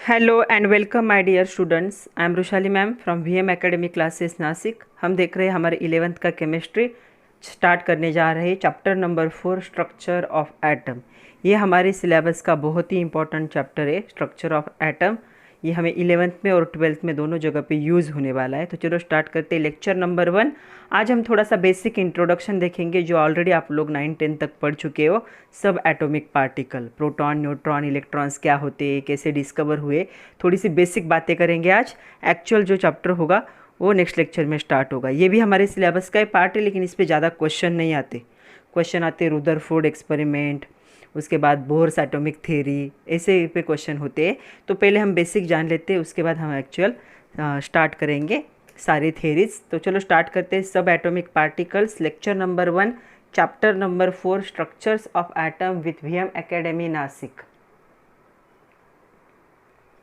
Hello and welcome my dear students. I am Rushali ma'am from VM academy classes Nashik. हम देख रहे हैं हमारे 11th का केमिस्ट्री स्टार्ट करने जा रहे हैं। Chapter number 4 structure of atom. ये हमारे सिलेबस का बहुत ही इंपॉर्टेंट चैप्टर है स्ट्रक्चर ऑफ एटम। ये हमें 11th में और 12th में दोनों जगह पे यूज़ होने वाला है। तो चलो स्टार्ट करते हैं लेक्चर नंबर 1। आज हम थोड़ा सा बेसिक इंट्रोडक्शन देखेंगे जो ऑलरेडी आप लोग 9-10 तक पढ़ चुके हो। सब atomic particle, proton, neutron, electrons क्या होते हैं, कैसे डिस्कवर हुए, थोड़ी सी बेसिक बातें करेंगे आज। एक्चुअल जो चैप्टर होगा वो नेक्स्ट लेक्चर में स्टार्ट होगा। ये भी हमारे सिलेबस का ही पार्ट है, लेकिन इस पर ज़्यादा क्वेश्चन नहीं आते। क्वेश्चन आते रुदरफोर्ड एक्सपेरिमेंट, उसके बाद बोर्स एटॉमिक थ्योरी, ऐसे पे क्वेश्चन होते हैं। तो पहले हम बेसिक जान लेते हैं, उसके बाद हम एक्चुअल स्टार्ट करेंगे सारी थ्योरीज। तो चलो स्टार्ट करते हैं। सब atomic particles, lecture number 1, chapter number 4, structures of atom with VM academy Nashik.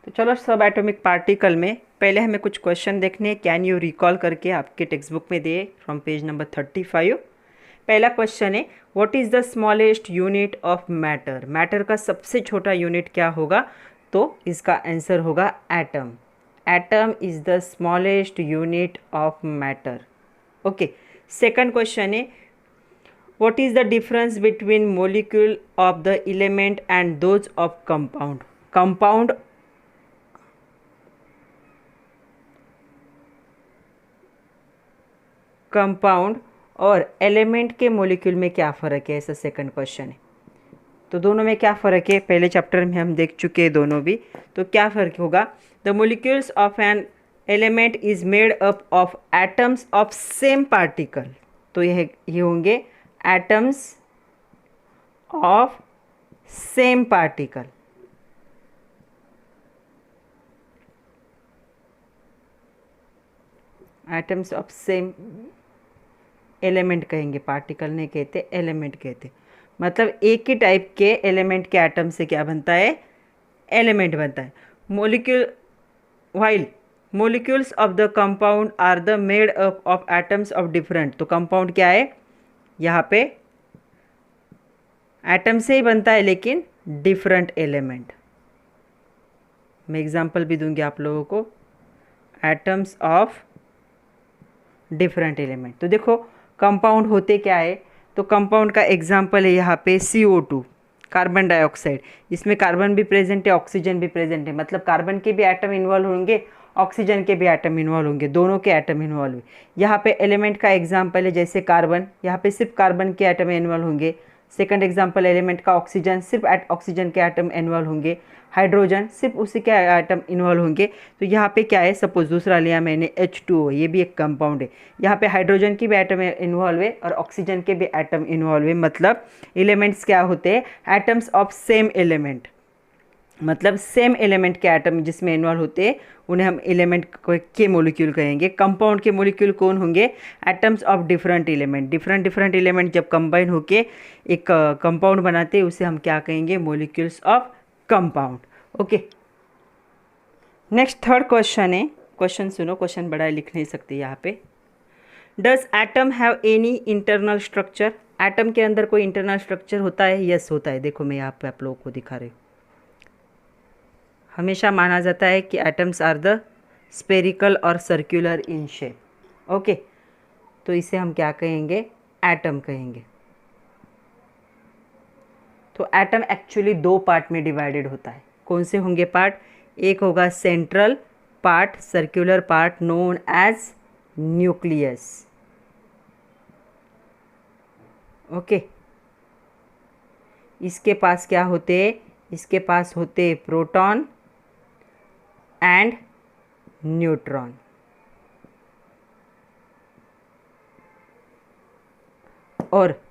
तो चलो सब एटॉमिक पार्टिकल में पहले हमें कुछ क्वेश्चन देखने हैं। कैन यू रिकॉल करके आपके टेक्स्ट बुक में दिए फ्रॉम पेज नंबर 35। पहला क्वेश्चन है, what is the smallest unit of matter. Matter का सबसे छोटा यूनिट क्या होगा? तो इसका आंसर होगा atom. Atom is the smallest unit of matter. Okay. Second question है, what is the difference between molecule of the element and those of compound. Compound और एलिमेंट के मॉलिक्यूल में क्या फ़र्क है, ऐसा सेकंड क्वेश्चन है। तो दोनों में क्या फ़र्क है, पहले चैप्टर में हम देख चुके हैं दोनों भी। तो क्या फ़र्क होगा? The molecules of an element is made up of atoms of same particle. तो ये होंगे atoms of same particle. Atoms of same element कहेंगे, पार्टिकल नहीं कहते, एलिमेंट कहते। मतलब एक ही टाइप के एलिमेंट के एटम से क्या बनता है? एलिमेंट बनता है। Molecule while molecules of the compound are the made up of atoms of different. तो कंपाउंड क्या है? यहाँ पे एटम से ही बनता है लेकिन डिफरेंट एलिमेंट। मैं एग्जांपल भी दूंगी आप लोगों को, एटम्स ऑफ डिफरेंट एलिमेंट। तो देखो कंपाउंड होते क्या है, तो कंपाउंड का एग्जांपल है यहाँ पे CO2, कार्बन डाइऑक्साइड। इसमें कार्बन भी प्रेजेंट है, ऑक्सीजन भी प्रेजेंट है। मतलब कार्बन के भी एटम इन्वॉल्व होंगे, ऑक्सीजन के भी एटम इन्वॉल्व होंगे, दोनों के एटम इन्वॉल्व है। यहाँ पे एलिमेंट का एग्जांपल है जैसे कार्बन, यहाँ पे सिर्फ कार्बन के एटम इन्वॉल्व होंगे। सेकंड एग्जांपल एलिमेंट का ऑक्सीजन, सिर्फ ऑक्सीजन के एटम इन्वॉल्व होंगे। हाइड्रोजन, सिर्फ उसी के एटम इन्वॉल्व होंगे। तो यहाँ पे क्या है, सपोज दूसरा लिया मैंने H2O, ये भी एक कंपाउंड है। यहाँ पे हाइड्रोजन की भी एटम इन्वॉल्व है और ऑक्सीजन के भी एटम इन्वॉल्व है। मतलब एलिमेंट्स क्या होते हैं? Atoms of same element. मतलब सेम एलिमेंट के एटम जिसमें इन्वॉल्व होते हैं उन्हें हम एलिमेंट के मॉलिक्यूल कहेंगे। कंपाउंड के मॉलिक्यूल कौन होंगे? Atoms of different element. Different element जब कंबाइन होके एक कंपाउंड बनाते हैं उसे हम क्या कहेंगे? Molecules of compound. Okay. Next third question है, क्वेश्चन सुनो, क्वेश्चन बड़ा लिख नहीं सकते यहाँ पे। Does atom have any internal structure. Atom के अंदर कोई इंटरनल स्ट्रक्चर होता है? यस होता है। देखो मैं यहाँ पे आप लोगों को दिखा रही हूँ। हमेशा माना जाता है कि एटम्स आर द स्पेरिकल और सर्कुलर इन शेप। ओके। तो इसे हम क्या कहेंगे? एटम कहेंगे। तो एटम एक्चुअली दो पार्ट में डिवाइडेड होता है। कौन से होंगे पार्ट? एक होगा central part, circular part known as nucleus. Okay. इसके पास क्या होते हैं? इसके पास होते प्रोटॉन एंड न्यूट्रॉन। और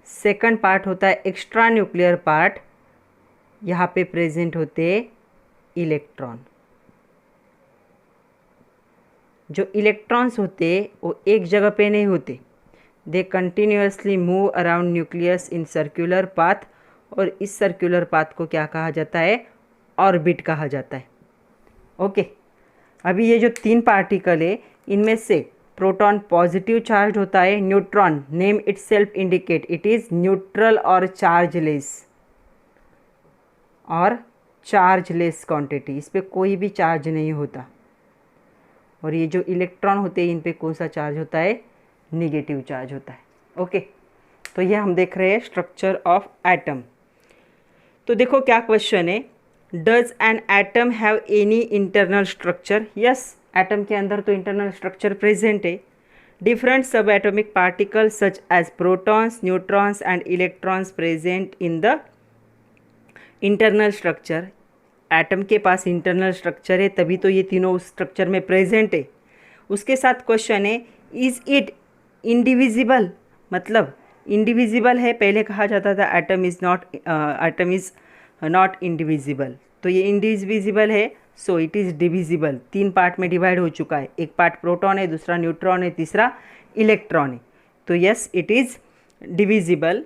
सेकंड पार्ट होता है एक्स्ट्रा न्यूक्लियर पार्ट, यहाँ पे प्रेजेंट होते इलेक्ट्रॉन। जो इलेक्ट्रॉन्स होते वो एक जगह पे नहीं होते, they continuously move around nucleus in circular path. और इस सर्कुलर पाथ को क्या कहा जाता है? ऑर्बिट कहा जाता है। ओके। अभी ये जो तीन पार्टिकल है इनमें से प्रोटॉन पॉजिटिव चार्ज होता है, neutron name itself indicate it is neutral और चार्जलेस, और चार्जलेस क्वांटिटी, इस पे कोई भी चार्ज नहीं होता। और ये जो इलेक्ट्रॉन होते हैं इन पे कौन सा चार्ज होता है, निगेटिव चार्ज होता है। ओके, तो ये हम देख रहे हैं स्ट्रक्चर ऑफ एटम। तो देखो क्या क्वेश्चन है, does an atom have any internal structure? Yes, atom के अंदर तो इंटरनल स्ट्रक्चर प्रेजेंट है। Different subatomic particles such as protons, neutrons and electrons present in the internal structure. Atom के पास इंटरनल स्ट्रक्चर है तभी तो ये तीनों उस स्ट्रक्चर में प्रेजेंट है। उसके साथ क्वेश्चन है, इज इट इंडिविजिबल? मतलब इंडिविजिबल है, पहले कहा जाता था एटम इज़ नॉट इंडिविजिबल, तो ये इंडिविजिबल है, so it is divisible. 3 part में डिवाइड हो चुका है, एक पार्ट प्रोटॉन है, दूसरा न्यूट्रॉन है, तीसरा इलेक्ट्रॉन है। तो यस, इट इज़ डिविजिबल।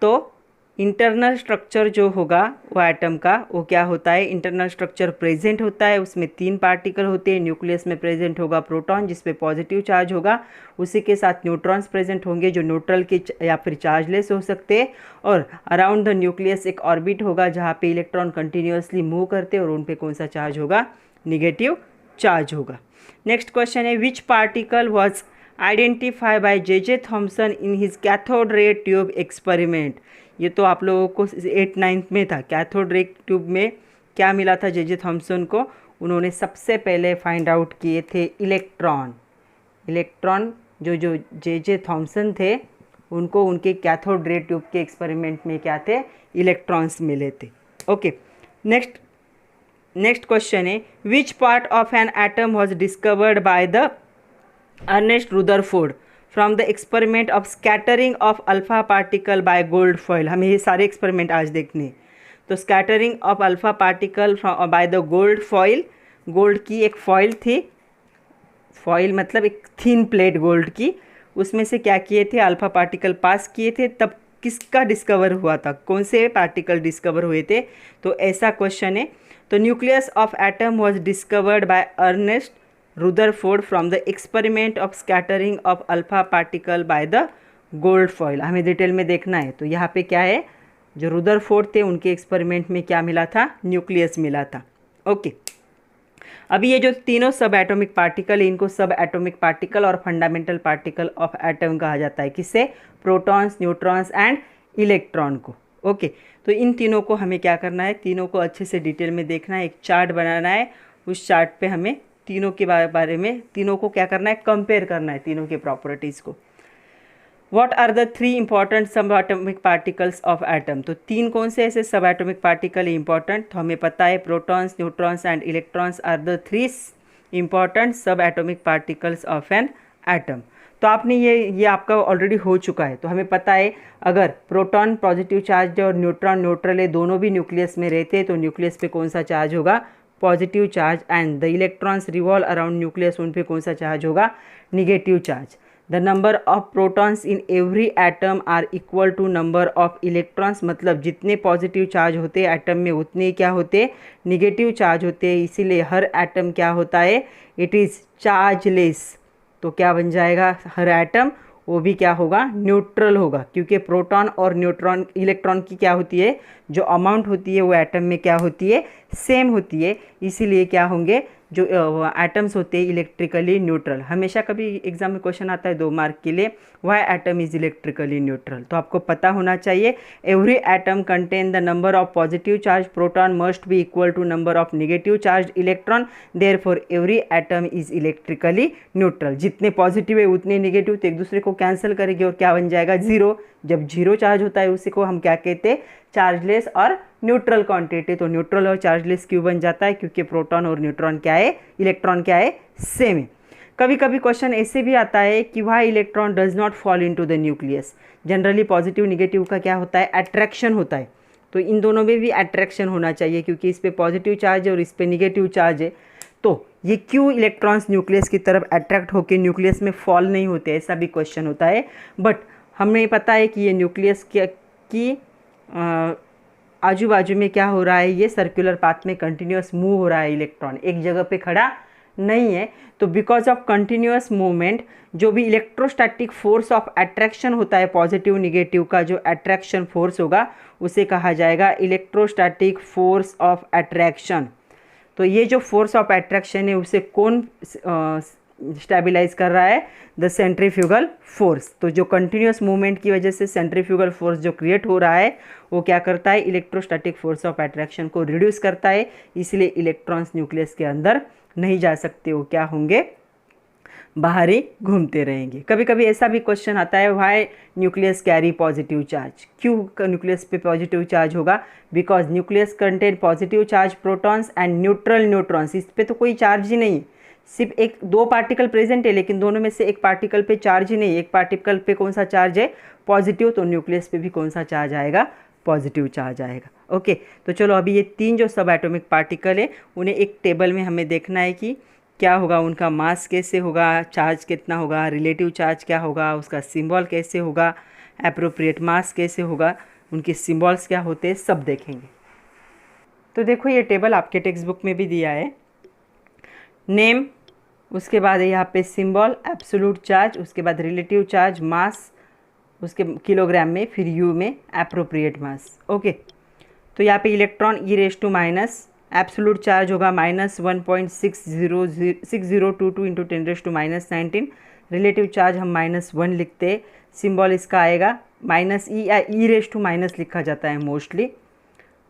तो इंटरनल स्ट्रक्चर जो होगा वो एटम का, वो क्या होता है, इंटरनल स्ट्रक्चर प्रेजेंट होता है, उसमें 3 पार्टिकल होते हैं। न्यूक्लियस में प्रेजेंट होगा प्रोटॉन जिस पे पॉजिटिव चार्ज होगा, उसी के साथ न्यूट्रॉन्स प्रेजेंट होंगे जो न्यूट्रल के या फिर चार्जलेस हो सकते हैं। और अराउंड द न्यूक्लियस एक ऑर्बिट होगा जहाँ पे इलेक्ट्रॉन कंटिन्यूसली मूव करते हैं और उन पे कौन सा चार्ज होगा, निगेटिव चार्ज होगा। नेक्स्ट क्वेश्चन है, which particle was identify by J Thomson in his cathode ray tube experiment? ये तो आप लोगों को 8th-9th में था। कैथोड रे ट्यूब में क्या मिला था जे थॉम्सन को? उन्होंने सबसे पहले फाइंड आउट किए थे इलेक्ट्रॉन। जो जे थॉम्सन थे उनको उनके कैथोड रे ट्यूब के एक्सपेरिमेंट में क्या थे, इलेक्ट्रॉन्स मिले थे। ओके, नेक्स्ट क्वेश्चन है, which part of an atom was discovered by the Ernest Rutherford from the experiment of scattering of alpha particle by gold foil? हमें ये सारे एक्सपेरिमेंट आज देखने। तो scattering of alpha particle by the gold foil, gold की एक foil थी, foil मतलब एक थिन प्लेट गोल्ड की, उसमें से क्या किए थे, अल्फा पार्टिकल पास किए थे, तब किसका डिस्कवर हुआ था, कौन से पार्टिकल डिस्कवर हुए थे? तो ऐसा क्वेश्चन है। तो nucleus of atom was discovered by Ernest Rutherford from the experiment of scattering of alpha particle by the gold foil. हमें डिटेल में देखना है। तो यहाँ पे क्या है, जो रुदरफोर्ड थे उनके एक्सपेरिमेंट में क्या मिला था, न्यूक्लियस मिला था। ओके, अभी ये जो तीनों सब एटॉमिक पार्टिकल है इनको सब एटॉमिक पार्टिकल और फंडामेंटल पार्टिकल ऑफ एटम कहा जाता है। किससे? प्रोटॉन्स, न्यूट्रॉन्स एंड इलेक्ट्रॉन को। ओके, तो इन तीनों को हमें क्या करना है, तीनों को अच्छे से डिटेल में देखना है, एक चार्ट बनाना है। उस चार्ट पे हमें तीनों के बारे में, तीनों को क्या करना है, कंपेयर करना है, तीनों के प्रॉपर्टीज़ को। What are the 3 important subatomic particles of atom? तो 3 कौन से ऐसे सब एटॉमिक पार्टिकल इंपॉर्टेंट? तो हमें पता है protons, neutrons and electrons are the 3 important subatomic particles of an atom. तो आपने ये आपका ऑलरेडी हो चुका है। तो हमें पता है अगर प्रोटॉन पॉजिटिव चार्ज है और न्यूट्रॉन न्यूट्रल है, दोनों भी न्यूक्लियस में रहते हैं, तो न्यूक्लियस पे कौन सा चार्ज होगा, positive charge. And the electrons revolve around nucleus, उन पे कौन सा चार्ज होगा, negative charge. The number of protons in every atom are equal to number of electrons, मतलब जितने पॉजिटिव चार्ज होते हैं एटम में उतने क्या होते, निगेटिव चार्ज होते हैं। इसीलिए हर एटम क्या होता है, इट इज़ चार्जलेस। तो क्या बन जाएगा, हर एटम वो भी क्या होगा, न्यूट्रल होगा, क्योंकि प्रोटॉन और न्यूट्रॉन इलेक्ट्रॉन की क्या होती है, जो अमाउंट होती है वो एटम में क्या होती है, सेम होती है। इसीलिए क्या होंगे, जो एटम्स होते हैं इलेक्ट्रिकली न्यूट्रल। हमेशा कभी एग्जाम में क्वेश्चन आता है 2 मार्क के लिए, why atom is electrically neutral. तो आपको पता होना चाहिए every atom contain the number of positive charge proton must be equal to number of negative charge electron, therefore every atom is electrically neutral. जितने पॉजिटिव है उतने नेगेटिव तो एक दूसरे को कैंसिल करेंगे और क्या बन जाएगा, 0। जब 0 चार्ज होता है उसी को हम क्या कहते हैं, चार्जलेस और न्यूट्रल क्वांटिटी। तो न्यूट्रल और चार्जलेस क्यों बन जाता है, क्योंकि प्रोटॉन और न्यूट्रॉन क्या है, इलेक्ट्रॉन क्या है, सेम है। कभी कभी क्वेश्चन ऐसे भी आता है कि why electron does not fall into the nucleus. Generally positive negative का क्या होता है, अट्रैक्शन होता है। तो इन दोनों में भी अट्रैक्शन होना चाहिए, क्योंकि इस पे पॉजिटिव चार्ज है और इस पे निगेटिव चार्ज है। तो ये क्यों इलेक्ट्रॉन्स न्यूक्लियस की तरफ अट्रैक्ट होकर न्यूक्लियस में फॉल नहीं होते, ऐसा भी क्वेश्चन होता है। बट हमें पता है कि ये न्यूक्लियस की आजू बाजू में क्या हो रहा है, ये सर्कुलर पाथ में कंटिन्यूस मूव हो रहा है। इलेक्ट्रॉन एक जगह पे खड़ा नहीं है। तो बिकॉज ऑफ कंटिन्यूअस मूवमेंट जो भी इलेक्ट्रोस्टैटिक फोर्स ऑफ अट्रैक्शन होता है, पॉजिटिव निगेटिव का जो अट्रैक्शन फोर्स होगा उसे कहा जाएगा इलेक्ट्रोस्टैटिक फोर्स ऑफ अट्रैक्शन। तो ये जो फोर्स ऑफ अट्रैक्शन है उसे कौन स्टेबलाइज कर रहा है? The centrifugal force. तो जो कंटिन्यूअस मूवमेंट की वजह से सेंट्रीफ्यूगल फोर्स जो क्रिएट हो रहा है वो क्या करता है? इलेक्ट्रोस्टैटिक फोर्स ऑफ अट्रैक्शन को रिड्यूस करता है, इसलिए इलेक्ट्रॉन्स न्यूक्लियस के अंदर नहीं जा सकते, वो क्या होंगे? बाहर ही घूमते रहेंगे। कभी कभी ऐसा भी क्वेश्चन आता है, why nucleus carry positive charge? क्यों न्यूक्लियस पे पॉजिटिव चार्ज होगा? Because nucleus contain positive charge protons and neutral neutrons. इस पे तो कोई चार्ज ही नहीं, सिर्फ एक दो पार्टिकल प्रेजेंट है, लेकिन दोनों में से एक पार्टिकल पे चार्ज ही नहीं। एक पार्टिकल पे कौन सा चार्ज है? पॉजिटिव। तो न्यूक्लियस पे भी कौन सा चार्ज आएगा? पॉजिटिव चार्ज आएगा। ओके, तो चलो अभी ये तीन जो सब एटॉमिक पार्टिकल है उन्हें एक टेबल में हमें देखना है कि क्या होगा, उनका मास कैसे होगा, चार्ज कितना होगा, रिलेटिव चार्ज क्या होगा, उसका सिंबल कैसे होगा, एप्रोप्रिएट मास कैसे होगा, उनके सिंबल्स क्या होते हैं, सब देखेंगे। तो देखो ये टेबल आपके टेक्स्ट बुक में भी दिया है। नेम, उसके बाद यहाँ पे सिंबल, एब्सोल्यूट चार्ज, उसके बाद रिलेटिव चार्ज, मास उसके किलोग्राम में, फिर यू में एप्रोप्रिएट मास। ओके, तो यहाँ पे electron E raise to minus, absolute charge होगा -1.6022 इंटू 10⁻⁻19। रिलेटिव चार्ज हम -1 लिखते हैं, सिंबल इसका आएगा माइनस ई, या ई रेज टू माइनस लिखा जाता है मोस्टली।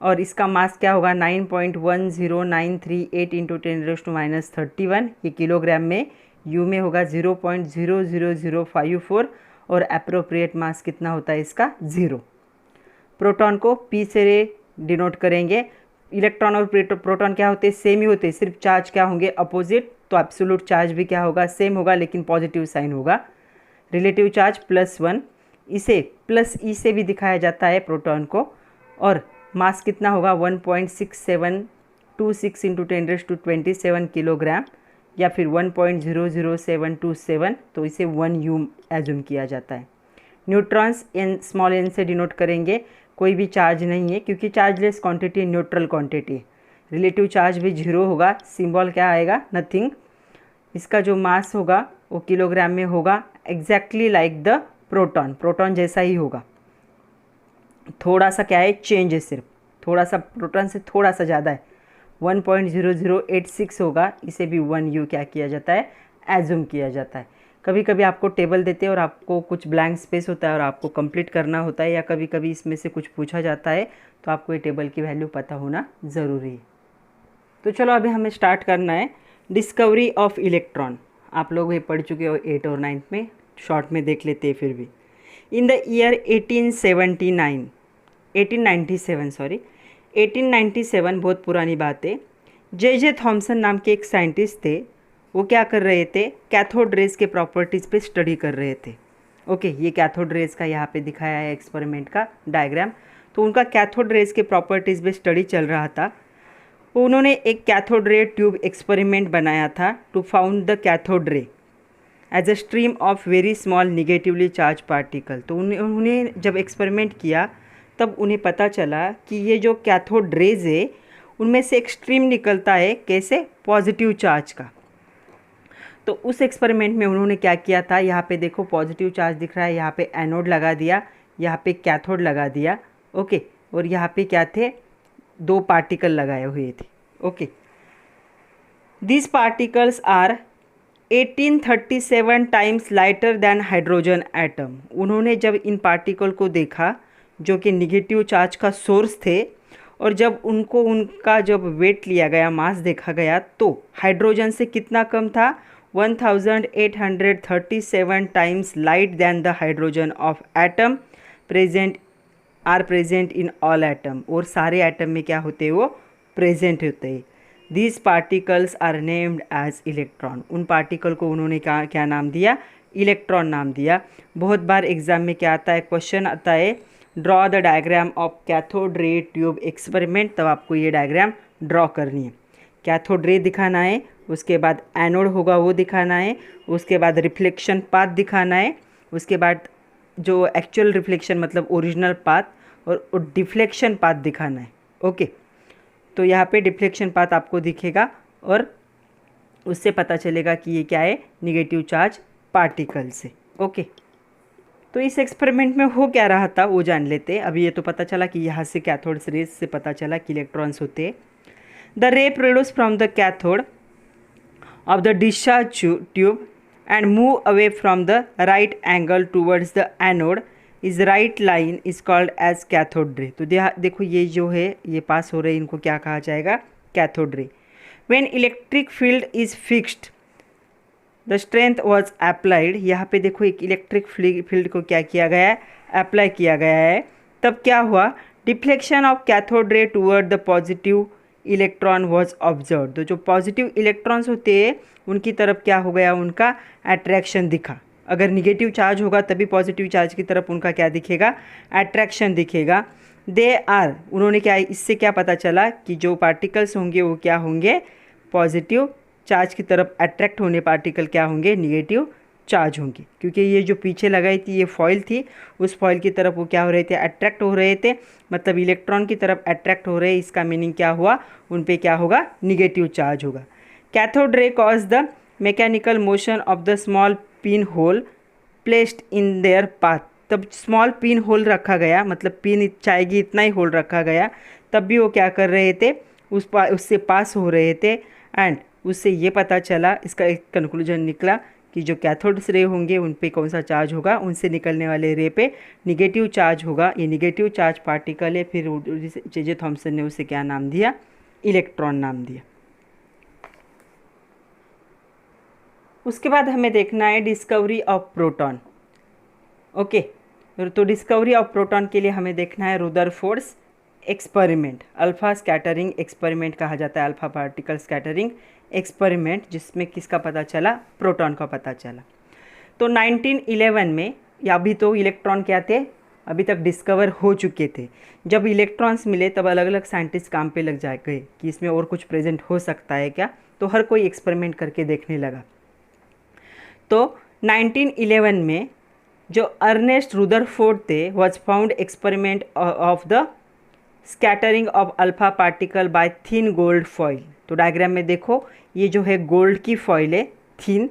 और इसका मास क्या होगा? 9.10938 इंटू 10⁻31, ये किलोग्राम में। यू में होगा 0.00054 और एप्रोप्रिएट मास कितना होता है इसका? 0। प्रोटॉन को पी से डिनोट करेंगे। इलेक्ट्रॉन और प्रोटॉन क्या होते हैं? सेम ही होते हैं, सिर्फ चार्ज क्या होंगे? अपोजिट। तो एब्सोल्यूट चार्ज भी क्या होगा? सेम होगा, लेकिन पॉजिटिव साइन होगा। रिलेटिव चार्ज +1, इसे प्लस ई से भी दिखाया जाता है प्रोटॉन को। और मास कितना होगा? 1.6726 इंटू 10⁻27 किलोग्राम, या फिर 1.00727। तो इसे 1 U एज्यूम किया जाता है। न्यूट्रॉन्स n स्मॉल n से डिनोट करेंगे, कोई भी चार्ज नहीं है क्योंकि chargeless quantity neutral quantity. Relative charge भी 0 होगा, सिंबल क्या आएगा? नथिंग। इसका जो मास होगा वो किलोग्राम में होगा, exactly like the proton, proton जैसा ही होगा। थोड़ा सा क्या है? चेंज है, सिर्फ थोड़ा सा, प्रोटॉन से थोड़ा सा ज़्यादा है, 1.0086 होगा। इसे भी 1 U क्या किया जाता है? एज्यूम किया जाता है। कभी कभी आपको टेबल देते हैं और आपको कुछ ब्लैंक स्पेस होता है और आपको कंप्लीट करना होता है, या कभी कभी इसमें से कुछ पूछा जाता है, तो आपको ये टेबल की वैल्यू पता होना ज़रूरी है। तो चलो अभी हमें स्टार्ट करना है डिस्कवरी ऑफ इलेक्ट्रॉन। आप लोग ये पढ़ चुके हो 8 और 9 में, शॉर्ट में देख लेते हैं फिर भी। इन द ईयर 1897 बहुत पुरानी बात है। जे थॉमसन नाम के एक साइंटिस्ट थे, वो क्या कर रहे थे? कैथोड रेज के प्रॉपर्टीज़ पे स्टडी कर रहे थे। ओके, ये कैथोड रेज का यहाँ पे दिखाया है एक्सपेरिमेंट का डायग्राम। तो उनका कैथोड रेज के प्रॉपर्टीज़ पे स्टडी चल रहा था। उन्होंने एक कैथोड रे ट्यूब एक्सपेरिमेंट बनाया था to found the cathode ray as a stream of very small negatively charge particle. तो उन्हें जब एक्सपेरिमेंट किया तब उन्हें पता चला कि ये जो कैथोड रेज है उनमें से एक स्ट्रीम निकलता है, कैसे? पॉजिटिव चार्ज का। तो उस एक्सपेरिमेंट में उन्होंने क्या किया था? यहाँ पे देखो पॉजिटिव चार्ज दिख रहा है, यहाँ पे एनोड लगा दिया, यहाँ पे कैथोड लगा दिया। ओके, और यहाँ पे क्या थे? 2 पार्टिकल लगाए हुए थे। Okay, this particles are 1837 times lighter than hydrogen atom. उन्होंने जब इन पार्टिकल को देखा जो कि निगेटिव चार्ज का सोर्स थे, और जब उनको उनका जब वेट लिया गया, मास देखा गया, तो हाइड्रोजन से कितना कम था? 1837 times light than the hydrogen of atom present in all atom. और सारे एटम में क्या होते हैं? वो प्रेजेंट होते हैं। These particles are named as electron. उन पार्टिकल को उन्होंने क्या नाम दिया? इलेक्ट्रॉन नाम दिया। बहुत बार एग्जाम में क्या आता है? क्वेश्चन आता है draw the diagram of cathode ray tube experiment. तब आपको ये डायग्राम ड्रॉ करनी है। कैथोड रे दिखाना है, उसके बाद एनोड होगा वो दिखाना है, उसके बाद रिफ्लेक्शन पाथ दिखाना है, उसके बाद जो एक्चुअल रिफ्लेक्शन मतलब ओरिजिनल पाथ, और डिफ्लेक्शन पाथ दिखाना है। ओके, तो यहाँ पे डिफ्लेक्शन पाथ आपको दिखेगा और उससे पता चलेगा कि ये क्या है, निगेटिव चार्ज पार्टिकल से। ओके, तो इस एक्सपेरिमेंट में हो क्या रहा था वो जान लेते हैं। अभी ये तो पता चला कि यहाँ से कैथोड रेज से पता चला कि इलेक्ट्रॉन्स होते हैं। द रे produce from the cathode of the discharge tube and move away from the right angle towards the anode is right line is called as cathode ray। तो देखो ये जो है ये पास हो रहे हैं, इनको क्या कहा जाएगा, cathode ray. when electric field is fixed the strength was applied। यहाँ पे देखो एक इलेक्ट्रिक फील्ड को क्या किया गया है, अप्लाई किया गया है। तब क्या हुआ, deflection of cathode ray toward the positive electron was observe. तो जो पॉजिटिव इलेक्ट्रॉन्स होते हैं उनकी तरफ क्या हो गया, उनका अट्रैक्शन दिखा। अगर निगेटिव चार्ज होगा तभी पॉजिटिव चार्ज की तरफ उनका क्या दिखेगा, अट्रैक्शन दिखेगा। दे आर, उन्होंने क्या, इससे क्या पता चला कि जो पार्टिकल्स होंगे वो क्या होंगे, पॉजिटिव चार्ज की तरफ अट्रैक्ट होने पार्टिकल क्या होंगे, निगेटिव चार्ज होंगे। क्योंकि ये जो पीछे लगाई थी ये फॉइल थी, उस फॉइल की तरफ वो क्या हो रहे थे, अट्रैक्ट हो रहे थे। मतलब इलेक्ट्रॉन की तरफ अट्रैक्ट हो रहे हैं, इसका मीनिंग क्या हुआ, उन पे क्या होगा, निगेटिव चार्ज होगा। Cathode ray cause the mechanical motion of the small pin hole placed in their path. तब स्मॉल पिन होल रखा गया, मतलब पिन चाहेगी इतना ही होल रखा गया, तब भी वो क्या कर रहे थे, उससे पास हो रहे थे। एंड उससे ये पता चला, इसका एक कंक्लूजन निकला कि जो कैथोड रे होंगे उन पे कौन सा चार्ज होगा, उनसे निकलने वाले रे पे निगेटिव चार्ज होगा। ये निगेटिव चार्ज पार्टिकल है। फिर जे थॉमसन ने उसे क्या नाम दिया, इलेक्ट्रॉन नाम दिया। उसके बाद हमें देखना है डिस्कवरी ऑफ प्रोटॉन। ओके, तो डिस्कवरी ऑफ प्रोटॉन के लिए हमें देखना है रुदरफोर्ड्स एक्सपेरिमेंट। अल्फा स्कैटरिंग एक्सपेरिमेंट कहा जाता है, अल्फा पार्टिकल स्कैटरिंग एक्सपेरिमेंट, जिसमें किसका पता चला, प्रोटॉन का पता चला। तो 1911 में, या अभी तो इलेक्ट्रॉन क्या थे, अभी तक डिस्कवर हो चुके थे। जब इलेक्ट्रॉन्स मिले तब अलग अलग साइंटिस्ट काम पे लग गए कि इसमें और कुछ प्रेजेंट हो सकता है क्या, तो हर कोई एक्सपेरिमेंट करके देखने लगा। तो 1911 में जो अर्नेस्ट रुदरफोर्ड थे, was found experiment of the scattering of alpha particle by thin gold foil. तो डायग्राम में देखो, ये जो है गोल्ड की फॉइल है, थिन।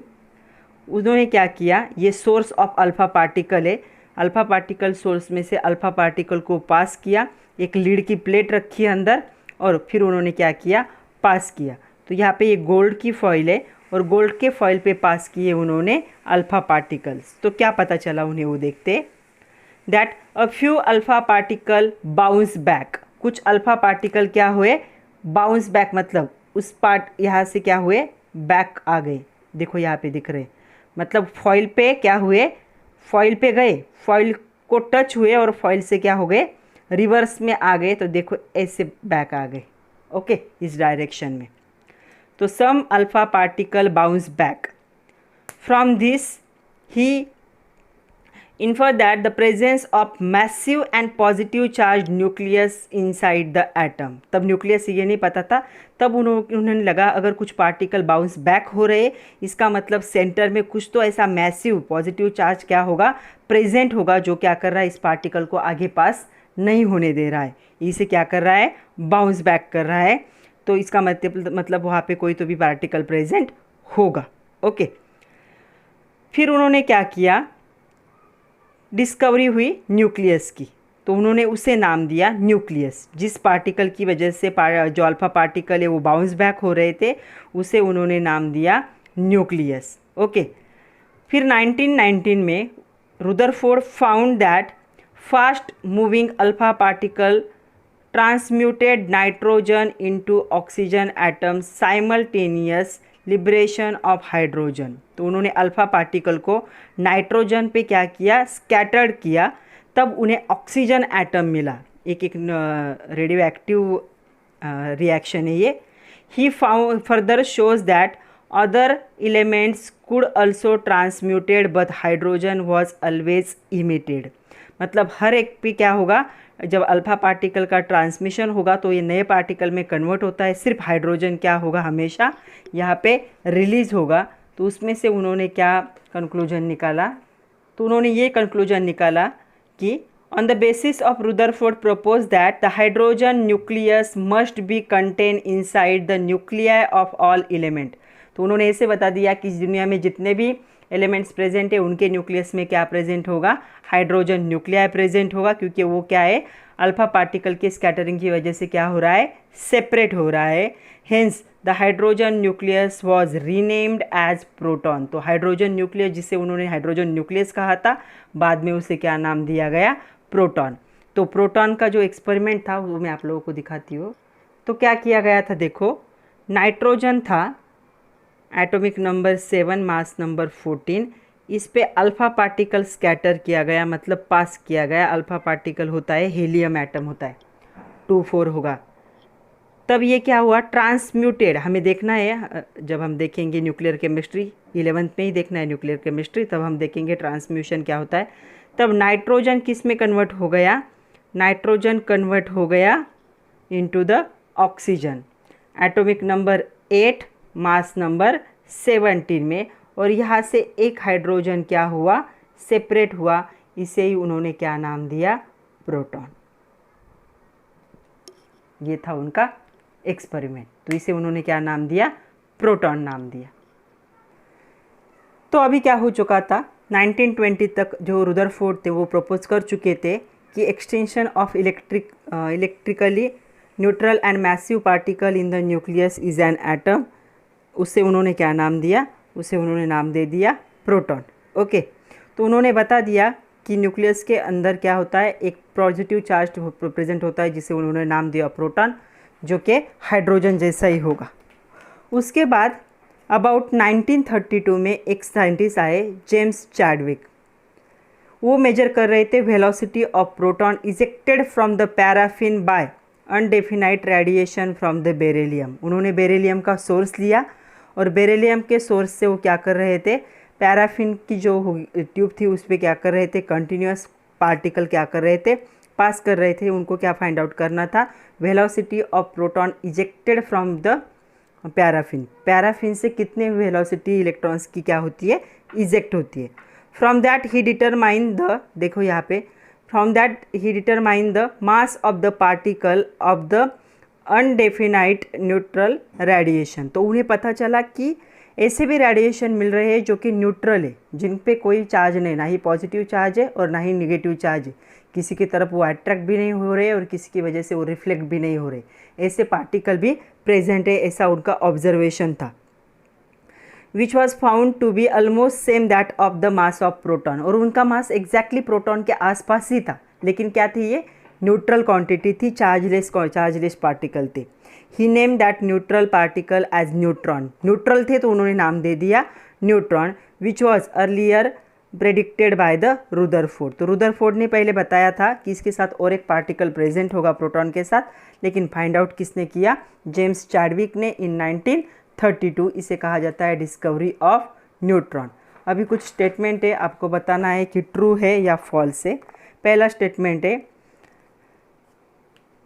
उन्होंने क्या किया, ये सोर्स ऑफ अल्फा पार्टिकल है, अल्फा पार्टिकल सोर्स में से अल्फा पार्टिकल को पास किया, एक लीड की प्लेट रखी है अंदर, और फिर उन्होंने क्या किया, पास किया। तो यहाँ पे ये गोल्ड की फॉइल है और गोल्ड के फॉइल पे पास किए उन्होंने अल्फा पार्टिकल्स। तो क्या पता चला उन्हें, वो देखते that a few alpha particle bounce back. कुछ अल्फा पार्टिकल क्या हुए, बाउंस बैक, मतलब उस पार्ट यहाँ से क्या हुए, बैक आ गए। देखो यहाँ पे दिख रहे, मतलब फॉइल पे क्या हुए, फॉइल पे गए, फॉइल को टच हुए और फॉइल से क्या हो गए, रिवर्स में आ गए। तो देखो ऐसे बैक आ गए, ओके, इस डायरेक्शन में। तो some alpha particle bounce back from this he infer that the presence of massive and positive charged nucleus inside the atom। तब न्यूक्लियस ये नहीं पता था, तब उन्होंने लगा अगर कुछ पार्टिकल बाउंस बैक हो रहे, इसका मतलब सेंटर में कुछ तो ऐसा मैसिव पॉजिटिव चार्ज क्या होगा, प्रेजेंट होगा, जो क्या कर रहा है, इस पार्टिकल को आगे पास नहीं होने दे रहा है, इसे क्या कर रहा है, बाउंस बैक कर रहा है। तो इसका मतलब वहाँ पे कोई तो भी पार्टिकल प्रेजेंट होगा। ओके, फिर उन्होंने क्या किया, डिस्कवरी हुई न्यूक्लियस की, तो उन्होंने उसे नाम दिया न्यूक्लियस। जिस पार्टिकल की वजह से जो अल्फा पार्टिकल है वो बाउंस बैक हो रहे थे, उसे उन्होंने नाम दिया न्यूक्लियस। ओके, फिर 1919 में Rutherford found that fast moving alpha particle transmuted nitrogen into oxygen atoms simultaneous liberation of hydrogen. तो उन्होंने अल्फा पार्टिकल को नाइट्रोजन पे क्या किया, स्कैटर्ड किया, तब उन्हें ऑक्सीजन एटम मिला। एक रेडियो एक्टिव रिएक्शन है ये। He found further shows that other elements could also transmuted but hydrogen was always emitted. मतलब हर एक पे क्या होगा, जब अल्फा पार्टिकल का ट्रांसमिशन होगा तो ये नए पार्टिकल में कन्वर्ट होता है, सिर्फ हाइड्रोजन क्या होगा, हमेशा यहाँ पे रिलीज होगा। तो उसमें से उन्होंने क्या कंक्लूजन निकाला, तो उन्होंने ये कंक्लूजन निकाला कि on the basis of Rutherford propose that the hydrogen nucleus must be contain inside the nuclei of all element. तो उन्होंने ऐसे बता दिया कि इस दुनिया में जितने भी एलिमेंट्स प्रेजेंट है उनके न्यूक्लियस में क्या प्रेजेंट होगा, हाइड्रोजन न्यूक्लियाई प्रेजेंट होगा, क्योंकि वो क्या है, अल्फा पार्टिकल के स्कैटरिंग की वजह से क्या हो रहा है, सेपरेट हो रहा है। Hence the hydrogen nucleus was renamed as proton. तो हाइड्रोजन न्यूक्लियस, जिसे उन्होंने हाइड्रोजन न्यूक्लियस कहा था, बाद में उसे क्या नाम दिया गया, प्रोटॉन। तो प्रोटॉन का जो एक्सपेरिमेंट था वो मैं आप लोगों को दिखाती हूँ। तो क्या किया गया था, देखो नाइट्रोजन था, एटॉमिक नंबर 7, मास नंबर 14, इस पे अल्फ़ा पार्टिकल स्कैटर किया गया, मतलब पास किया गया। अल्फ़ा पार्टिकल होता है हीलियम एटम होता है, 2 4 होगा। तब ये क्या हुआ, ट्रांसम्यूटेड। हमें देखना है, जब हम देखेंगे न्यूक्लियर केमिस्ट्री 11th में ही देखना है न्यूक्लियर केमिस्ट्री, तब हम देखेंगे ट्रांसम्यूशन क्या होता है। तब नाइट्रोजन किस में कन्वर्ट हो गया, नाइट्रोजन कन्वर्ट हो गया into the oxygen, atomic number 8, mass number 17 में। और यहाँ से एक हाइड्रोजन क्या हुआ, सेपरेट हुआ, इसे ही उन्होंने क्या नाम दिया, प्रोटॉन। ये था उनका एक्सपेरिमेंट, तो इसे उन्होंने क्या नाम दिया, प्रोटॉन नाम दिया। तो अभी क्या हो चुका था, 1920 तक जो रुदरफोर्ड थे वो प्रपोज कर चुके थे कि extension of electrically neutral and massive particle in the nucleus is an atom. उससे उन्होंने क्या नाम दिया, उसे उन्होंने नाम दे दिया प्रोटॉन। ओके, तो उन्होंने बता दिया कि न्यूक्लियस के अंदर क्या होता है, एक पॉजिटिव चार्ज प्रेजेंट होता है, जिसे उन्होंने नाम दिया प्रोटॉन, जो कि हाइड्रोजन जैसा ही होगा। उसके बाद अबाउट 1932 में एक साइंटिस्ट आए, जेम्स चैडविक। वो मेजर कर रहे थे velocity of proton ejected from the paraffin by undefinite radiation from the beryllium. उन्होंने बेरिलियम का सोर्स लिया और बेरिलियम के सोर्स से वो क्या कर रहे थे, पैराफिन की जो ट्यूब थी उस पर क्या कर रहे थे, कंटिन्यूस पार्टिकल क्या कर रहे थे, पास कर रहे थे। उनको क्या फाइंड आउट करना था, velocity of proton ejected from the paraffin. Paraffin से कितने वेलोसिटी इलेक्ट्रॉन्स की क्या होती है, इजेक्ट होती है। From that he determine the, देखो यहाँ पे, from that he determine the mass of the particle of the undefinite neutral radiation. तो उन्हें पता चला कि ऐसे भी रेडिएशन मिल रहे हैं जो कि न्यूट्रल है, जिन पे कोई चार्ज नहीं, ना ही पॉजिटिव चार्ज है और ना ही निगेटिव चार्ज है, किसी की तरफ वो अट्रैक्ट भी नहीं हो रहे और किसी की वजह से वो रिफ्लेक्ट भी नहीं हो रहे, ऐसे पार्टिकल भी प्रेजेंट है, ऐसा उनका ऑब्जर्वेशन था। Which was found to be almost same that of the mass of proton. और उनका मास एग्जैक्टली प्रोटॉन के आसपास ही था, लेकिन क्या थी, ये न्यूट्रल क्वांटिटी थी, चार्जलेस पार्टिकल थे। He name that neutral particle as neutron. Neutral थे तो उन्होंने नाम दे दिया neutron, which was earlier predicted by the Rutherford. तो रुदरफोर्ड ने पहले बताया था कि इसके साथ और एक पार्टिकल प्रेजेंट होगा प्रोटॉन के साथ, लेकिन फाइंड आउट किसने किया, जेम्स चैडविक ने इन 1932। इसे कहा जाता है डिस्कवरी ऑफ न्यूट्रॉन। अभी कुछ स्टेटमेंट है, आपको बताना है कि ट्रू है या फॉल्स है। पहला स्टेटमेंट है,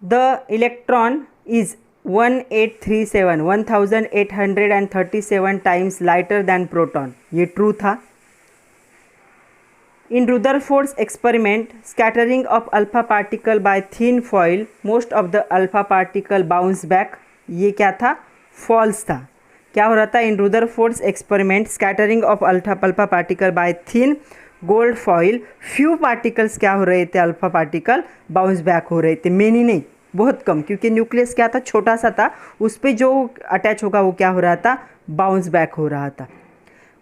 the electron is 1837 times lighter than proton. ये ट्रू था। In Rutherford's experiment, scattering of alpha particle by thin foil, most of the alpha particle bounce back. ये क्या था, फॉल्स था। क्या हो रहा था, in Rutherford's experiment, scattering of alpha particle by thin gold foil, few particles क्या हो रहे थे, अल्फा पार्टिकल बाउंस बैक हो रहे थे, मेनी नहीं, बहुत कम, क्योंकि न्यूक्लियस क्या था, छोटा सा था, उस पर जो अटैच होगा वो क्या हो रहा था, बाउंस बैक हो रहा था।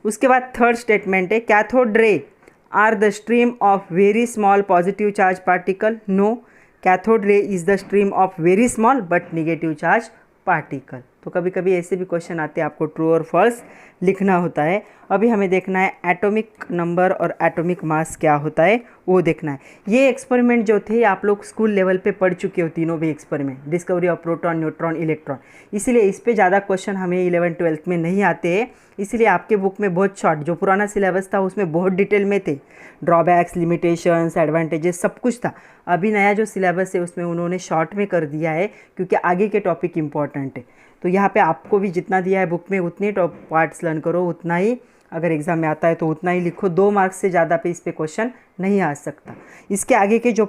उसके बाद थर्ड स्टेटमेंट है, cathode ray are the stream of very small positive charge particle. No, cathode ray is the stream of very small but negative charge particle. तो कभी कभी ऐसे भी क्वेश्चन आते हैं, आपको ट्रू और फॉल्स लिखना होता है। अभी हमें देखना है एटॉमिक नंबर और एटॉमिक मास क्या होता है वो देखना है। ये एक्सपेरिमेंट जो थे आप लोग स्कूल लेवल पे पढ़ चुके हो, तीनों भी experiment, discovery of proton, neutron, electron. इसीलिए इस पे ज़्यादा क्वेश्चन हमें 11th 12th में नहीं आते हैं, इसलिए आपके बुक में बहुत शॉर्ट, जो पुराना सिलेबस था उसमें बहुत डिटेल में थे, ड्रॉबैक्स, लिमिटेशंस, एडवांटेजेस सब कुछ था। अभी नया जो सिलेबस है उसमें उन्होंने शॉर्ट में कर दिया है, क्योंकि आगे के टॉपिक इंपॉर्टेंट है। तो यहाँ पे आपको भी जितना दिया है बुक में उतने पार्ट्स लर्न करो, उतना ही अगर एग्ज़ाम में आता है तो उतना ही लिखो। 2 मार्क्स से ज़्यादा पे इस पे क्वेश्चन नहीं आ सकता। इसके आगे के जो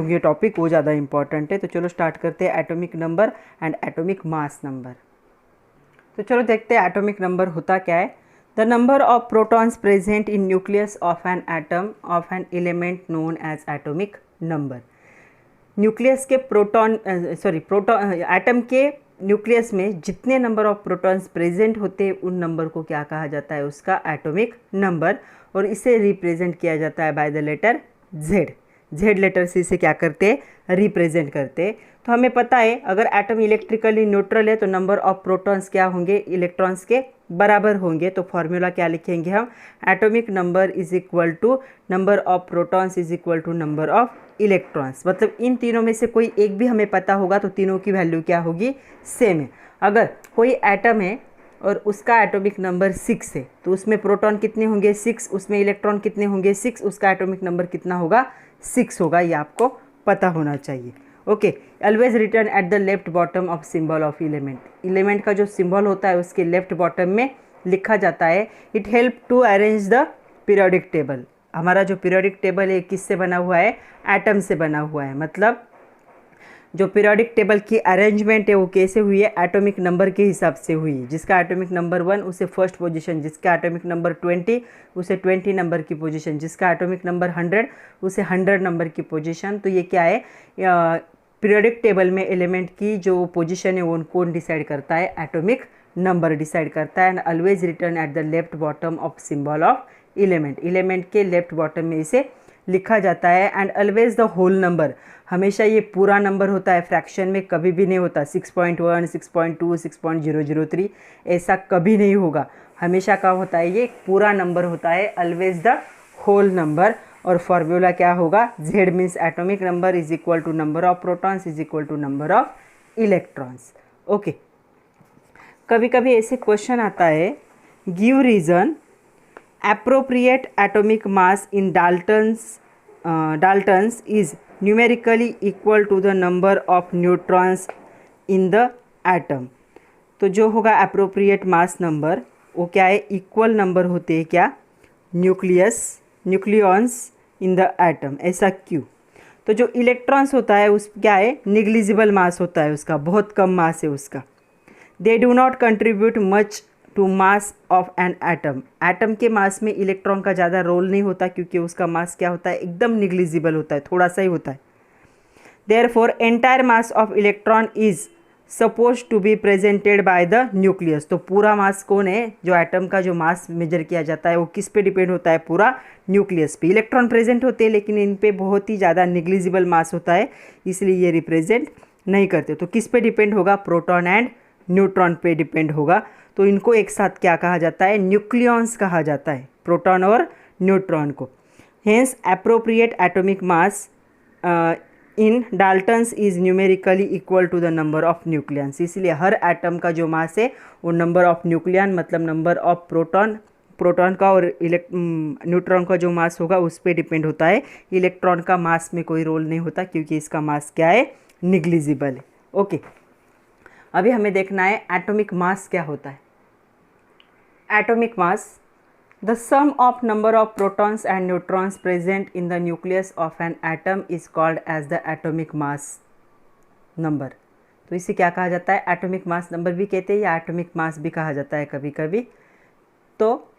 ये टॉपिक वो ज़्यादा इंपॉर्टेंट है। तो चलो स्टार्ट करते हैं, atomic number and atomic mass number. तो चलो देखते हैं एटॉमिक नंबर होता क्या है। The number of protons present in nucleus of an atom of an element known as atomic number. Nucleus के एटम के न्यूक्लियस में जितने नंबर ऑफ प्रोटॉन्स प्रेजेंट होते हैं उन नंबर को क्या कहा जाता है, उसका एटॉमिक नंबर। और इसे रिप्रेजेंट किया जाता है by the letter Z. Z letter से इसे क्या करते हैं, रिप्रेजेंट करते हैं। तो हमें पता है अगर एटम इलेक्ट्रिकली न्यूट्रल है तो नंबर ऑफ प्रोटॉन्स क्या होंगे, इलेक्ट्रॉन्स के बराबर होंगे। तो फॉर्मूला क्या लिखेंगे हम, atomic number is equal to number of protons is equal to number of electrons. मतलब इन तीनों में से कोई एक भी हमें पता होगा तो तीनों की वैल्यू क्या होगी, सेम है। अगर कोई एटम है और उसका एटॉमिक नंबर 6 है तो उसमें प्रोटॉन कितने होंगे, 6, उसमें इलेक्ट्रॉन कितने होंगे, 6, उसका एटॉमिक नंबर कितना होगा, 6 होगा। ये आपको पता होना चाहिए। Okay, always written at the left bottom of symbol of element. Element का जो सिंबल होता है उसके लेफ्ट बॉटम में लिखा जाता है। It help to arrange the periodic table. हमारा जो पीरियोडिक टेबल है किससे बना हुआ है, एटम से बना हुआ है। मतलब जो पीरियोडिक टेबल की अरेंजमेंट है वो कैसे हुई है, एटॉमिक नंबर के हिसाब से हुई है। जिसका एटॉमिक नंबर 1 उसे फर्स्ट पोजीशन, जिसका एटॉमिक नंबर 20 उसे 20 नंबर की पोजीशन, जिसका एटॉमिक नंबर 100 उसे 100 नंबर की पोजीशन। तो ये क्या है, पीरियोडिक टेबल में एलिमेंट की जो पोजीशन है वो कौन डिसाइड करता है, एटॉमिक नंबर डिसाइड करता है। And always written at the left bottom of symbol of element. Element के लेफ्ट बॉटम में इसे लिखा जाता है। And always the whole number, हमेशा ये पूरा नंबर होता है, फ्रैक्शन में कभी भी नहीं होता। 6.1, 6.2, 6.003 ऐसा कभी नहीं होगा। हमेशा क्या होता है, ये पूरा नंबर होता है, ऑलवेज द होल नंबर। और फॉर्मूला क्या होगा, Z means atomic number is equal to number of protons is equal to number of electrons. Okay, कभी कभी ऐसे क्वेश्चन आता है, give reason appropriate atomic mass in Daltons is numerically equal to the number of neutrons in the atom। तो जो होगा appropriate mass number वो क्या है, इक्वल नंबर होते हैं क्या, न्यूक्लियॉन्स इन द एटम। ऐसा क्यों? तो जो इलेक्ट्रॉन्स होता है उस क्या है, निग्लिजिबल मास होता है उसका, बहुत कम मास है उसका। They do not contribute much to mass of an atom. Atom के मास में इलेक्ट्रॉन का ज़्यादा रोल नहीं होता क्योंकि उसका मास क्या होता है, एकदम निग्लिजिबल होता है, थोड़ा सा ही होता है। Therefore entire mass of electron is suppose to be presented by the nucleus. तो पूरा मास कौन है, जो एटम का जो मास मेजर किया जाता है वो किस पे डिपेंड होता है, पूरा न्यूक्लियस पे। इलेक्ट्रॉन प्रेजेंट होते हैं लेकिन इन पे बहुत ही ज़्यादा निग्लिजिबल मास होता है, इसलिए ये रिप्रेजेंट नहीं करते। तो किस पे डिपेंड होगा, प्रोटॉन एंड न्यूट्रॉन पे डिपेंड होगा। तो इनको एक साथ क्या कहा जाता है, न्यूक्लियॉन्स कहा जाता है, प्रोटॉन और न्यूट्रॉन को। Hence appropriate atomic mass in daltons is numerically equal to the number of nucleons. इसलिए हर एटम का जो मास है वो नंबर ऑफ न्यूक्लियन मतलब नंबर ऑफ प्रोटॉन का और न्यूट्रॉन का जो मास होगा उस पर डिपेंड होता है। इलेक्ट्रॉन का मास में कोई रोल नहीं होता क्योंकि इसका मास क्या है, निग्लिजिबल है। ओके, अभी हमें देखना है एटॉमिक मास क्या होता है। Atomic mass, the sum of number of protons and neutrons present in the nucleus of an atom is called as the atomic mass number. तो इसे क्या कहा जाता है, एटॉमिक मास नंबर भी कहते हैं या एटॉमिक मास भी कहा जाता है कभी कभी। तो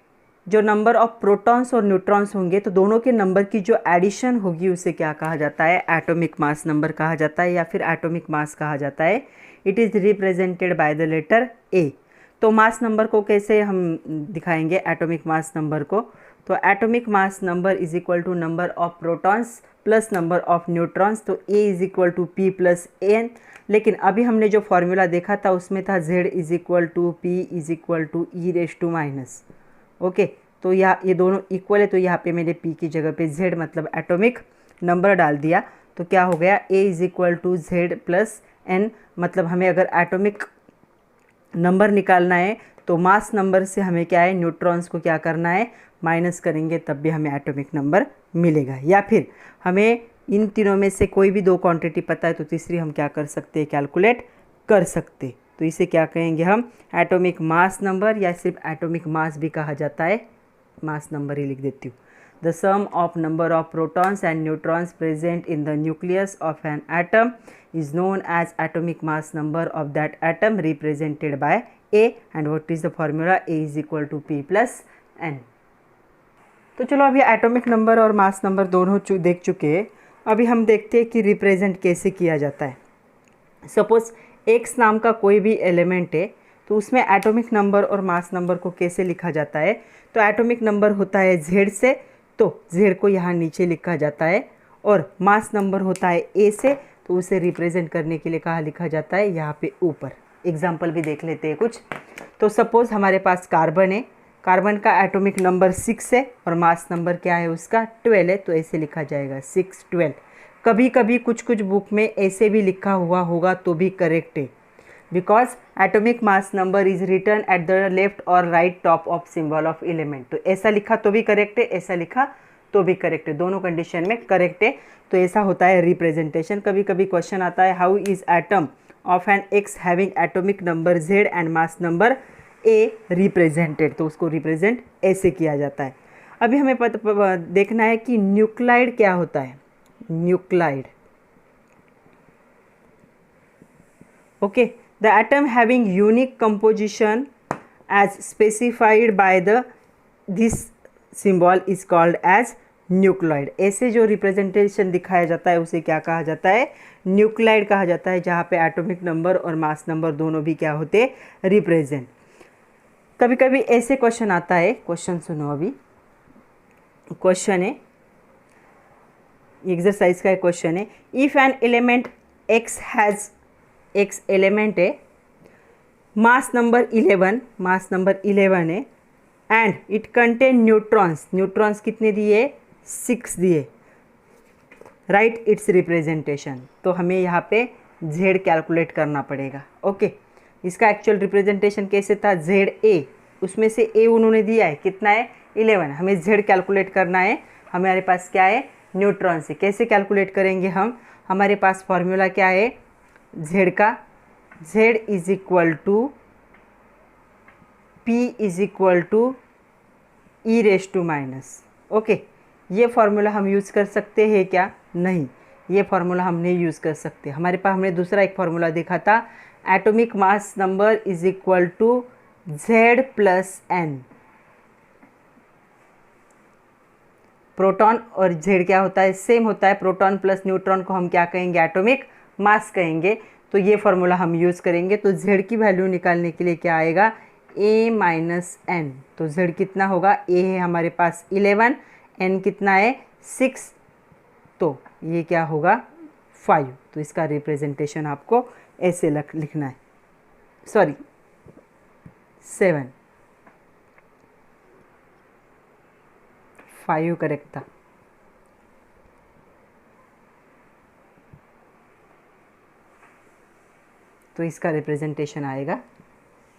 जो नंबर ऑफ प्रोटॉन्स और न्यूट्रॉन्स होंगे तो दोनों के नंबर की जो एडिशन होगी उसे क्या कहा जाता है, एटॉमिक मास नंबर कहा जाता है या फिर एटॉमिक मास कहा जाता है। It is represented by the letter A. तो मास नंबर को कैसे हम दिखाएंगे, एटॉमिक मास नंबर को, तो atomic mass number is equal to number of protons plus number of neutrons. तो A is equal to P plus N. लेकिन अभी हमने जो फॉर्मूला देखा था उसमें था Z is equal to P is equal to E raise to minus. Okay, तो यहाँ ये दोनों इक्वल है तो यहाँ पे मैंने पी की जगह पे जेड मतलब एटॉमिक नंबर डाल दिया। तो क्या हो गया, A is equal to Z plus N. मतलब हमें अगर एटॉमिक नंबर निकालना है तो मास नंबर से हमें क्या है, न्यूट्रॉन्स को क्या करना है, माइनस करेंगे तब भी हमें एटॉमिक नंबर मिलेगा। या फिर हमें इन तीनों में से कोई भी दो क्वांटिटी पता है तो तीसरी हम क्या कर सकते हैं, कैलकुलेट कर सकते। तो इसे क्या कहेंगे हम, एटॉमिक मास नंबर या सिर्फ एटॉमिक मास भी कहा जाता है, मास नंबर ही लिख देती हूँ। The sum of number of protons and neutrons present in the nucleus of an atom is known as atomic mass number of that atom represented by A. And what is the formula? A is equal to P plus N. तो चलो अभी atomic number और mass number दोनों देख चुके हैं। अभी हम देखते हैं कि रिप्रेजेंट कैसे किया जाता है। सपोज एक्स नाम का कोई भी एलिमेंट है तो उसमें एटॉमिक नंबर और मास नंबर को कैसे लिखा जाता है। तो एटॉमिक नंबर होता है Z से, तो Z को यहाँ नीचे लिखा जाता है, और मास नंबर होता है A से, तो उसे रिप्रेजेंट करने के लिए कहाँ लिखा जाता है, यहाँ पे ऊपर। एग्जाम्पल भी देख लेते हैं कुछ। तो सपोज़ हमारे पास कार्बन है, कार्बन का एटॉमिक नंबर 6 है और मास नंबर क्या है उसका 12 है, तो ऐसे लिखा जाएगा 6 12। कभी कभी कुछ कुछ बुक में ऐसे भी लिखा हुआ होगा तो भी करेक्ट है, because atomic mass number is return at the left और right top of symbol of element. तो ऐसा लिखा तो भी करेक्ट है, ऐसा लिखा तो भी करेक्ट है, दोनों कंडीशन में करेक्ट है। तो ऐसा होता है रिप्रेजेंटेशन। कभी कभी क्वेश्चन आता है how is atom of an X having atomic number Z and mass number A represented, तो उसको रिप्रेजेंट ऐसे किया जाता है। अभी हमें देखना है कि न्यूक्लाइड क्या होता है। Nuclide, okay, the atom having unique composition as specified by the this symbol is called as nuclide. ऐसे जो रिप्रेजेंटेशन दिखाया जाता है उसे क्या कहा जाता है, न्यूक्लाइड कहा जाता है, जहाँ पे एटॉमिक नंबर और मास नंबर दोनों भी क्या होते, रिप्रेजेंट। कभी कभी ऐसे क्वेश्चन आता है, क्वेश्चन सुनो। अभी क्वेश्चन है, एक्सरसाइज का क्वेश्चन है, if an element x has, x element है, मास नंबर 11, मास नंबर 11 है, and it contain neutrons, neutrons कितने दिए, 6 दिए, राइट इट्स रिप्रेजेंटेशन। तो हमें यहाँ पे Z कैलकुलेट करना पड़ेगा। ओके, इसका एक्चुअल रिप्रेजेंटेशन कैसे था, ZA, उसमें से A उन्होंने दिया है, कितना है, 11। हमें Z कैलकुलेट करना है, हमारे पास क्या है, न्यूट्रॉन से। कैसे कैलकुलेट करेंगे हम, हमारे पास फॉर्मूला क्या है Z का, Z is equal to P is equal to E raise to minus. Okay, ये फार्मूला हम यूज़ कर सकते हैं क्या, नहीं, ये फार्मूला हम नहीं यूज़ कर सकते। हमारे पास हमने दूसरा एक फार्मूला देखा था, atomic mass number is equal to Z plus N। Proton और Z क्या होता है, सेम होता है। प्रोटॉन प्लस न्यूट्रॉन को हम क्या कहेंगे, एटॉमिक मास कहेंगे। तो ये फार्मूला हम यूज़ करेंगे। तो Z की वैल्यू निकालने के लिए क्या आएगा, A माइनस N। तो Z कितना होगा, A है हमारे पास 11, N कितना है 6, तो ये क्या होगा 5। तो इसका रिप्रेजेंटेशन आपको ऐसे लिखना है, सॉरी 7, 5 करेक्ट था। तो इसका रिप्रेजेंटेशन आएगा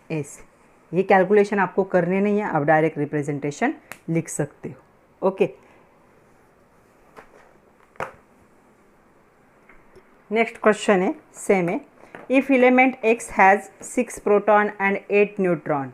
ऐसे। ये कैलकुलेशन आपको करने नहीं है, आप डायरेक्ट रिप्रेजेंटेशन लिख सकते हो। ओके, नेक्स्ट क्वेश्चन है, सेम है, if element X has 6 proton and 8 neutron,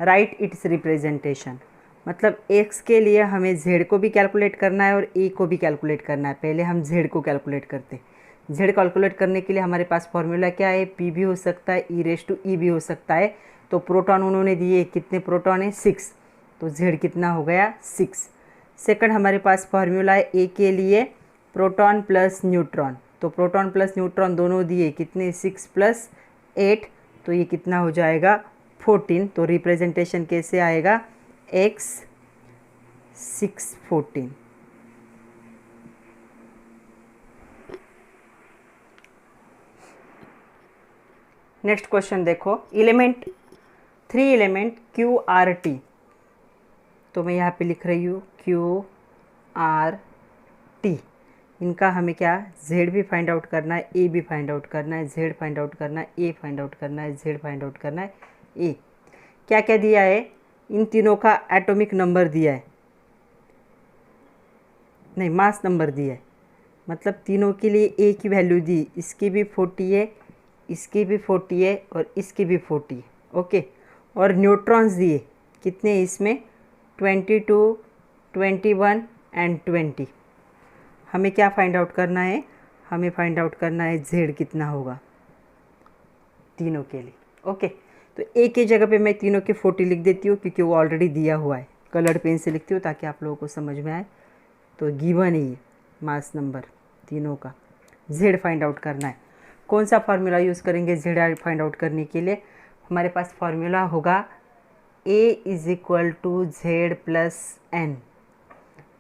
right it's representation. मतलब X के लिए हमें Z को भी कैलकुलेट करना है और A को भी कैलकुलेट करना है। पहले हम Z को कैलकुलेट करते हैं। Z कैलकुलेट करने के लिए हमारे पास फॉर्मूला क्या है, P भी हो सकता है, E रेज टू E भी हो सकता है। तो प्रोटॉन उन्होंने दिए, कितने प्रोटॉन है, 6, तो Z कितना हो गया 6। सेकंड हमारे पास फॉर्मूला है A के लिए प्रोटॉन प्लस न्यूट्रॉन। तो प्रोटॉन प्लस न्यूट्रॉन दोनों दिए, कितने, 6 प्लस 8, तो ये कितना हो जाएगा 14। तो रिप्रेजेंटेशन कैसे आएगा, X 6 14। नेक्स्ट क्वेश्चन देखो, एलिमेंट 3 एलिमेंट QRT, तो मैं यहाँ पे लिख रही हूँ QRT। इनका हमें क्या, Z भी फाइंड आउट करना है, A भी फाइंड आउट करना है, Z फाइंड आउट करना है, A फाइंड आउट करना है, Z फाइंड आउट करना है, A। क्या क्या दिया है, इन तीनों का एटॉमिक नंबर दिया है, नहीं मास नंबर दिया है, मतलब तीनों के लिए A की वैल्यू दी, इसकी भी 40 है, इसकी भी 40 है और इसकी भी 40 है। ओके, और न्यूट्रॉन्स दिए कितने, इसमें 22 21 एंड 20। हमें क्या फाइंड आउट करना है, हमें फाइंड आउट करना है z कितना होगा तीनों के लिए। ओके, तो a की जगह पे मैं तीनों के 40 लिख देती हूँ क्योंकि वो ऑलरेडी दिया हुआ है। कलर्ड पेन से लिखती हूँ ताकि आप लोगों को समझ में आए। तो गिवन है ये मास नंबर तीनों का, z फाइंड आउट करना है। कौन सा फार्मूला यूज़ करेंगे z फाइंड आउट करने के लिए? हमारे पास फार्मूला होगा a is equal to z plus n,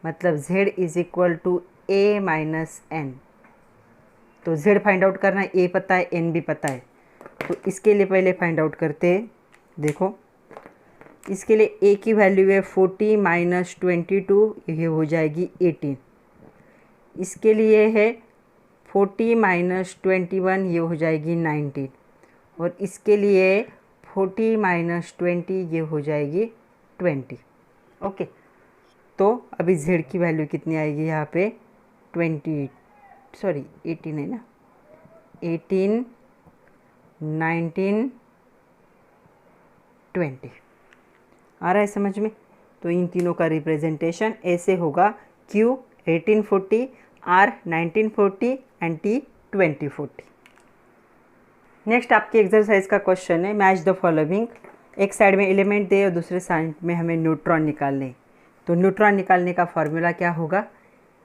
मतलब z is equal to a minus n। तो z फाइंड आउट करना है, a पता है n भी पता है। तो इसके लिए पहले फाइंड आउट करते हैं। देखो इसके लिए a की वैल्यू है 40 माइनस 22, ये हो जाएगी 18। इसके लिए है 40 माइनस 21, ये हो जाएगी 19। और इसके लिए 40 माइनस 20, ये हो जाएगी 20। ओके, तो अभी z की वैल्यू कितनी आएगी यहाँ पे 18 है ना, 18, 19, 20 आ रहा है समझ में? तो इन तीनों का रिप्रेजेंटेशन ऐसे होगा, Q 1840, R 1940 and T 2040। Next आपके एक्सरसाइज का क्वेश्चन है मैच द फॉलोइंग। एक साइड में एलिमेंट दे और दूसरे साइड में हमें न्यूट्रॉन निकालने। तो न्यूट्रॉन निकालने का फॉर्मूला क्या होगा?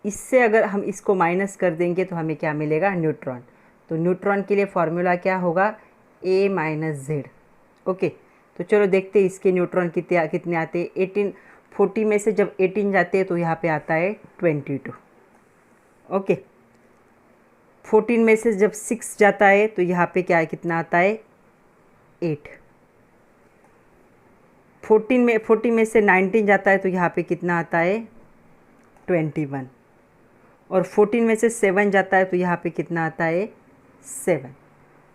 इससे अगर हम इसको माइनस कर देंगे तो हमें क्या मिलेगा? न्यूट्रॉन। तो न्यूट्रॉन के लिए फॉर्मूला क्या होगा? a minus Z. ओके, तो चलो देखते हैं इसके न्यूट्रॉन कितने आते हैं। 18, 40 में से जब 18 जाते हैं तो यहाँ पे आता है 22। ओके, 14 में से जब 6 जाता है तो यहाँ पे क्या है, कितना आता है? 8। 40 में से 19 जाता है तो यहाँ पे कितना आता है? 21। और 14 में से 7 जाता है तो यहाँ पे कितना आता है? 7।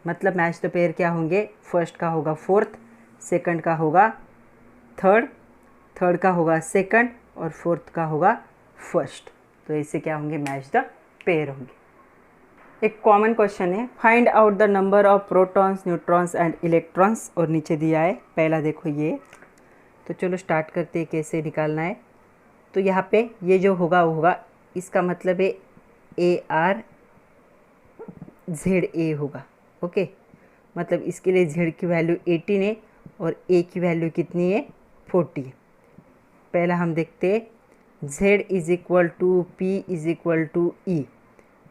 मतलब मैच द पेयर क्या होंगे? फर्स्ट का होगा फोर्थ, सेकंड का होगा थर्ड, थर्ड का होगा सेकंड और फोर्थ का होगा फर्स्ट। तो इससे क्या होंगे? मैच द पेयर होंगे। एक कॉमन क्वेश्चन है, find out the number of protons, neutrons and electrons, और नीचे दिया है पहला देखो ये। तो चलो स्टार्ट करते हैं कैसे निकालना है। तो यहाँ पे ये जो होगा वो होगा, इसका मतलब है ARZA होगा। ओके, मतलब इसके लिए Z की वैल्यू 18 है और A की वैल्यू कितनी है? 40 है। पहला हम देखते हैं, Z is equal to P is equal to E।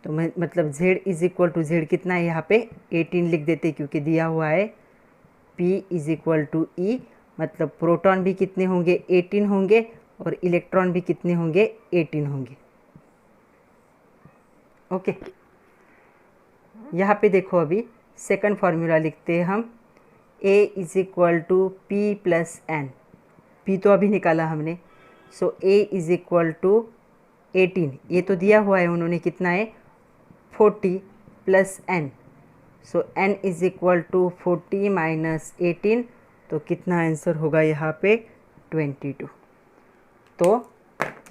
तो मतलब Z is equal to Z कितना है यहाँ पे? 18 लिख देते क्योंकि दिया हुआ है। P is equal to E, मतलब प्रोटॉन भी कितने होंगे? 18 होंगे और इलेक्ट्रॉन भी कितने होंगे? 18 होंगे। ओके, यहाँ पे देखो अभी सेकंड फार्मूला लिखते हैं हम, A is equal to P plus N। P तो अभी निकाला हमने, so A is equal to 18, ये तो दिया हुआ है उन्होंने, कितना है? 40 plus N। So N is equal to 40 minus 18, तो कितना आंसर होगा यहाँ पे? 22। तो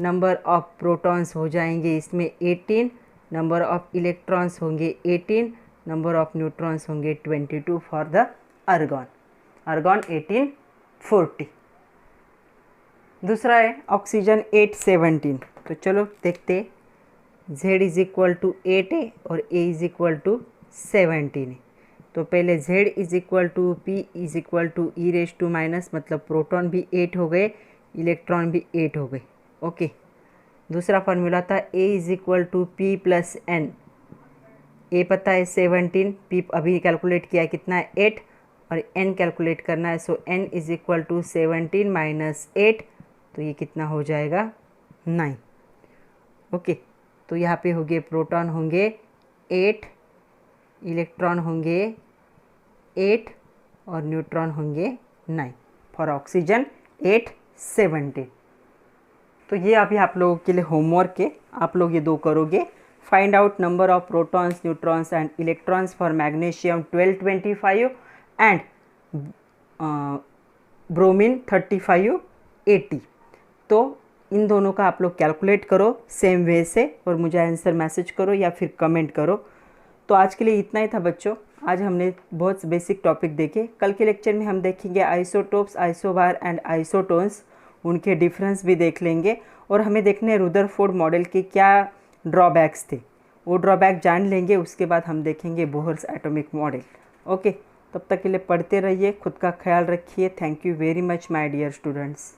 नंबर ऑफ प्रोटॉन्स हो जाएंगे इसमें 18, नंबर ऑफ इलेक्ट्रॉन्स होंगे 18, नंबर ऑफ न्यूट्रॉन्स होंगे 22 फॉर द आर्गॉन। आर्गॉन 1840। दूसरा है ऑक्सीजन 817। तो चलो देखते, Z इज़ इक्वल टू 8 है और A इज़ इक्वल टू 17 है। तो पहले Z is equal to P is equal to E raise to minus, मतलब प्रोटॉन भी 8 हो गए, इलेक्ट्रॉन भी 8 हो गए। ओके, दूसरा फार्मूला था A is equal to P plus N। A पता है 17, P अभी कैलकुलेट किया है कितना है? 8, और N कैलकुलेट करना है। So N is equal to 17 minus 8, तो ये कितना हो जाएगा? 9। ओके, तो यहाँ पे होंगे प्रोटॉन होंगे 8, इलेक्ट्रॉन होंगे 8 और न्यूट्रॉन होंगे 9 फॉर ऑक्सीजन 817। तो ये अभी आप लोगों के लिए होमवर्क है, आप लोग ये दो करोगे। Find out number of protons, neutrons and electrons for magnesium 1225 and bromine 3580। तो इन दोनों का आप लोग कैलकुलेट करो सेम वे से और मुझे आंसर मैसेज करो या फिर कमेंट करो। तो आज के लिए इतना ही था बच्चों। आज हमने बहुत बेसिक टॉपिक देखे। कल के लेक्चर में हम देखेंगे आइसोटोप्स, आइसोबार एंड आइसोटोन्स, उनके डिफरेंस भी देख लेंगे और हमें देखने रुदरफोर्ड मॉडल के क्या ड्रॉबैक्स थे, वो ड्रॉबैक जान लेंगे। उसके बाद हम देखेंगे बोहर्स एटॉमिक मॉडल। ओके, तब तक के लिए पढ़ते रहिए, खुद का ख्याल रखिए। Thank you very much my dear students.